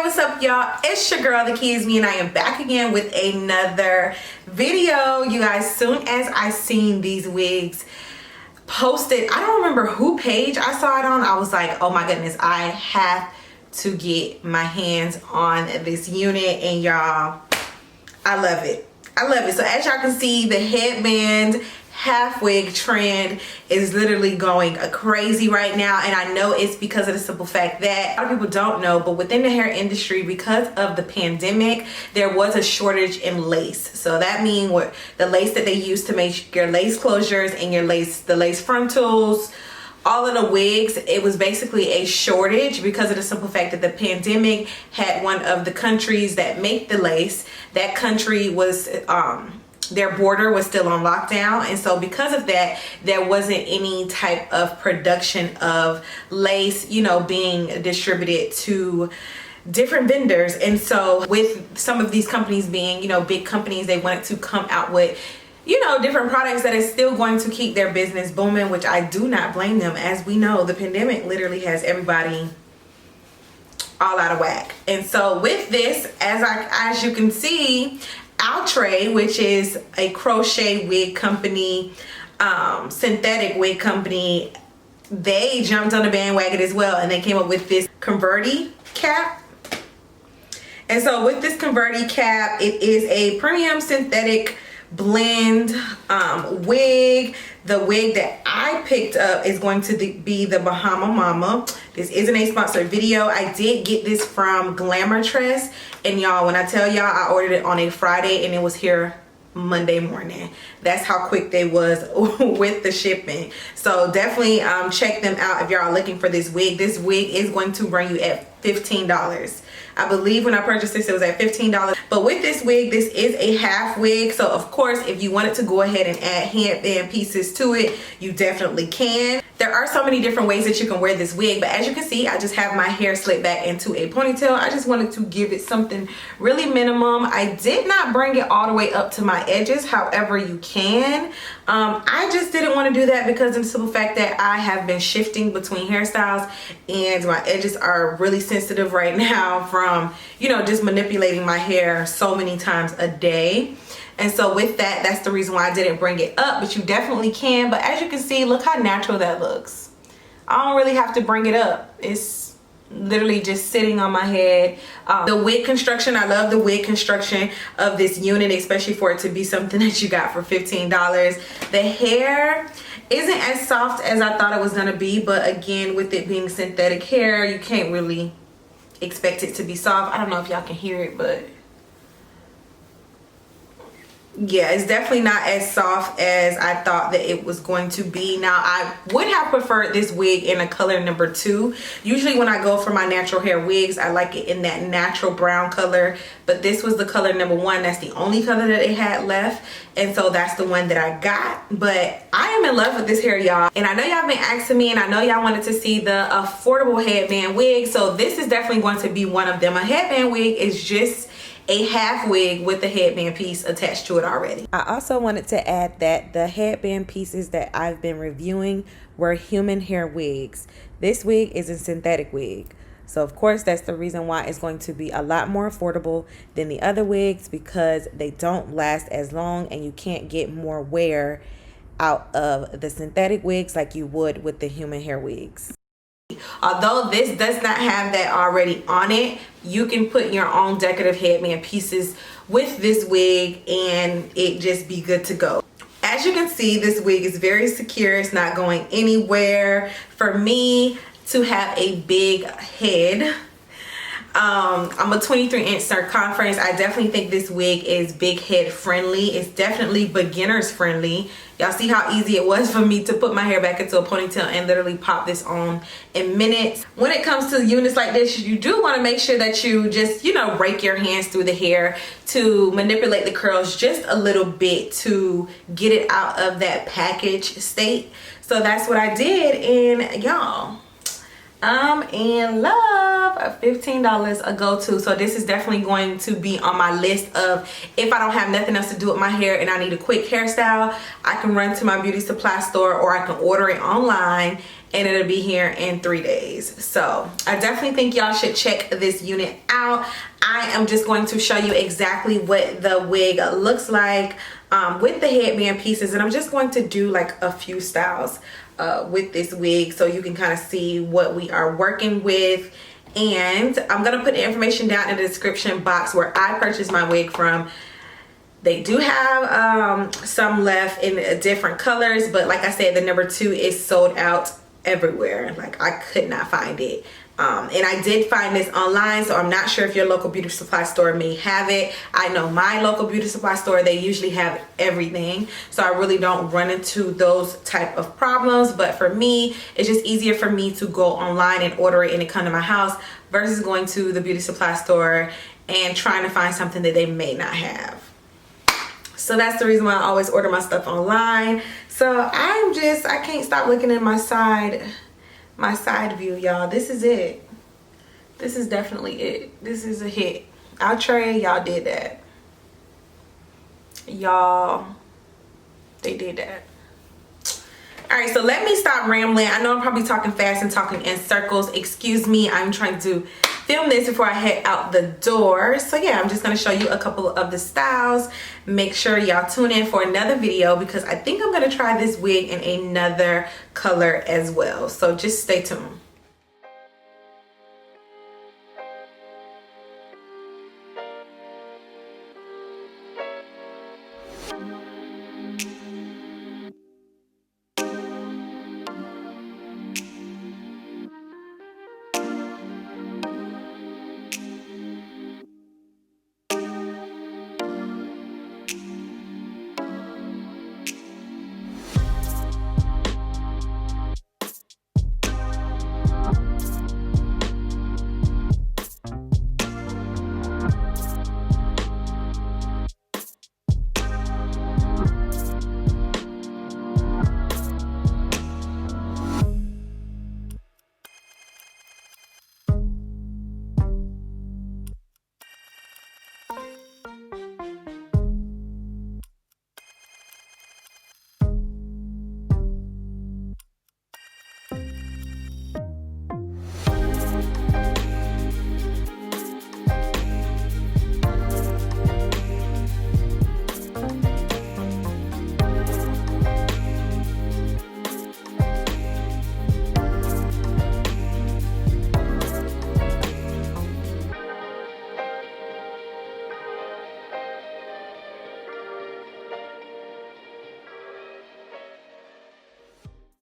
What's up, y'all? It's your girl TheKeyisME, and I am back again with another video. You guys, soon as I seen these wigs posted, I don't remember who page I saw it on, I was like, oh my goodness, I have to get my hands on this unit. And y'all, I love it. I love it. So as y'all can see, the headband half wig trend is literally going crazy right now, and I know it's because of the simple fact that a lot of people don't know, but within the hair industry, because of the pandemic, there was a shortage in lace. So that means what the lace that they use to make your lace closures and your the lace frontals, all of the wigs, it was basically a shortage because of the simple fact that the pandemic had one of the countries that make the lace, that country was their border was still on lockdown, and so because of that, there wasn't any type of production of lace, you know, being distributed to different vendors. And so with some of these companies being, you know, big companies, they wanted to come out with, you know, different products that is still going to keep their business booming, which I do not blame them. As we know, the pandemic literally has everybody all out of whack. And so with this, as you can see, Outre, which is a crochet wig company, synthetic wig company, they jumped on the bandwagon as well, and they came up with this Converti cap. And so with this Converti cap, it is a premium synthetic blend wig. The wig that I picked up is going to be the Bahama Mama. This isn't a sponsored video. I did get this from Glamour Tress, and y'all, when I tell y'all, I ordered it on a Friday and it was here Monday morning. That's how quick they was with the shipping. So definitely check them out if y'all are looking for this wig. This wig is going to run you at $15. I believe when I purchased this, it was at $15. But with this wig, this is a half wig. So of course, if you wanted to go ahead and add headband pieces to it, you definitely can. There are so many different ways that you can wear this wig, but as you can see, I just have my hair slicked back into a ponytail. I just wanted to give it something really minimum. I did not bring it all the way up to my edges, however you can. I just didn't want to do that because of the simple fact that I have been shifting between hairstyles and my edges are really sensitive right now from, you know, just manipulating my hair so many times a day. And so with that, that's the reason why I didn't bring it up, but you definitely can. But as you can see, look how natural that looks. I don't really have to bring it up. It's literally just sitting on my head. The wig construction, I love the wig construction of this unit, especially for it to be something that you got for $15. The hair isn't as soft as I thought it was gonna be, but again, with it being synthetic hair, you can't really expect it to be soft. I don't know if y'all can hear it, but yeah, it's definitely not as soft as I thought that it was going to be. Now, I would have preferred this wig in a color number 2. Usually when I go for my natural hair wigs, I like it in that natural brown color, but this was the color number 1. That's the only color that they had left, and so that's the one that I got. But I am in love with this hair, y'all, and I know y'all been asking me, and I know y'all wanted to see the affordable headband wig, so this is definitely going to be one of them. A headband wig is just a half wig with the headband piece attached to it already. I also wanted to add that the headband pieces that I've been reviewing were human hair wigs. This wig is a synthetic wig. So of course, that's the reason why it's going to be a lot more affordable than the other wigs, because they don't last as long and you can't get more wear out of the synthetic wigs like you would with the human hair wigs. Although this does not have that already on it, you can put your own decorative headband pieces with this wig and it just be good to go. As you can see, this wig is very secure. It's not going anywhere. For me to have a big head, I'm a 23-inch circumference. I definitely think this wig is big head friendly. It's definitely beginners friendly. Y'all see how easy it was for me to put my hair back into a ponytail and literally pop this on in minutes. When it comes to units like this, you do want to make sure that you just, you know, rake your hands through the hair to manipulate the curls just a little bit to get it out of that package state. So that's what I did, and y'all, and love, $15 a go-to. So this is definitely going to be on my list of, if I don't have nothing else to do with my hair and I need a quick hairstyle, I can run to my beauty supply store, or I can order it online and it'll be here in 3 days. So I definitely think y'all should check this unit out. I am just going to show you exactly what the wig looks like with the headband pieces, and I'm just going to do like a few styles with this wig so you can kind of see what we are working with. And I'm gonna put the information down in the description box where I purchased my wig from. They do have some left in different colors, but like I said, the number 2 is sold out everywhere. Like, I could not find it. And I did find this online, so I'm not sure if your local beauty supply store may have it. I know my local beauty supply store, they usually have everything, so I really don't run into those type of problems. But for me, it's just easier for me to go online and order it and it come to my house versus going to the beauty supply store and trying to find something that they may not have. So that's the reason why I always order my stuff online. So I can't stop looking at my side view, y'all. This is it. This is definitely it. This is a hit. Outre, y'all did that. Y'all, they did that. All right, so let me stop rambling. I know I'm probably talking fast and talking in circles. Excuse me, I'm trying to film this before I head out the door. So yeah, I'm just gonna show you a couple of the styles. Make sure y'all tune in for another video because I think I'm gonna try this wig in another color as well. So just stay tuned.